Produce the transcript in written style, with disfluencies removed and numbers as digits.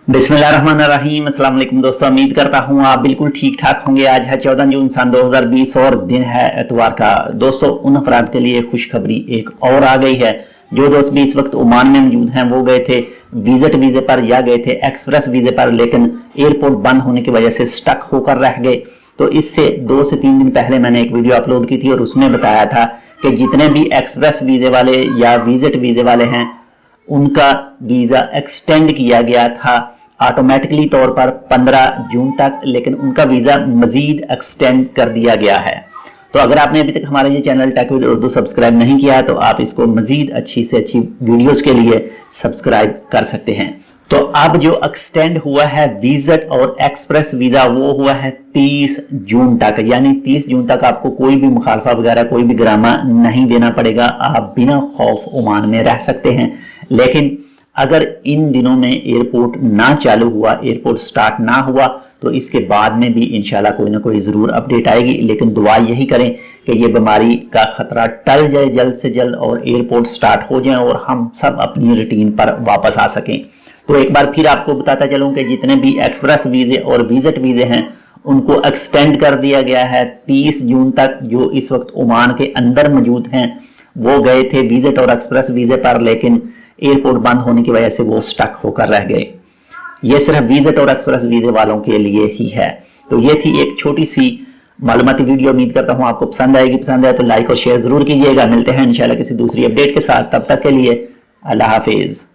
बिस्मिल्लाहिर्रहमानिर्रहीम। अस्सलाम वालेकुम दोस्तों, उम्मीद करता हूँ आप बिल्कुल ठीक ठाक होंगे। आज है 14 जून सन 2020 और दिन है एतवार का। दोस्तों, उन अफराद के लिए खुशखबरी एक और आ गई है। जो दोस्त भी इस वक्त ओमान में मौजूद हैं वो गए थे विजिट वीजे पर या गए थे एक्सप्रेस वीजे पर, लेकिन एयरपोर्ट बंद होने की वजह से स्टक होकर रह गए। तो इससे 2 से 3 दिन पहले मैंने एक वीडियो अपलोड की थी और उसमें बताया था कि जितने भी एक्सप्रेस वीजे वाले या विजिट वीजे वाले हैं उनका वीजा एक्सटेंड किया गया था ऑटोमेटिकली तौर पर 15 जून तक, लेकिन उनका वीजा मजीद एक्सटेंड कर दिया गया है। तो अगर आपने अभी तक हमारा ये channel tech with Urdu subscribe नहीं किया तो आप इसको मजीद अच्छी से अच्छी वीडियोस के लिए सब्सक्राइब कर सकते हैं। तो अब जो एक्सटेंड हुआ है विजिट और एक्सप्रेस वीजा वो हुआ है 30 जून तक, यानी 30 जून तक आपको कोई भी मुखालफा वगैरह कोई भी ड्रामा नहीं देना पड़ेगा। आप बिना खौफ ओमान में रह सकते हैं। लेकिन अगर इन दिनों में एयरपोर्ट ना चालू हुआ, एयरपोर्ट स्टार्ट ना हुआ, तो इसके बाद में भी इंशाल्लाह कोई ना कोई जरूर अपडेट आएगी। लेकिन दुआ यही करें कि ये बीमारी का खतरा टल जाए जल्द से जल्द और एयरपोर्ट स्टार्ट हो जाए और हम सब अपनी रूटीन पर वापस आ सकें। तो एक बार फिर आपको बताता चलूं कि जितने भी एक्सप्रेस वीजे और विजिट वीजे हैं उनको एक्सटेंड कर दिया गया है 30 जून तक। जो इस वक्त ओमान के अंदर मौजूद हैं वो गए थे विजिट और एक्सप्रेस वीजे पर, लेकिन एयरपोर्ट बंद होने की वजह से वो स्टक होकर रह गए। ये सिर्फ विजिट और एक्सप्रेस वीजे वालों के लिए ही है। तो ये थी एक छोटी सी मालूमाती वीडियो। उम्मीद करता हूँ आपको पसंद आएगी। पसंद आए तो लाइक और शेयर जरूर कीजिएगा। मिलते हैं इंशाल्लाह किसी दूसरी अपडेट के साथ। तब तक के लिए अल्लाह हाफिज।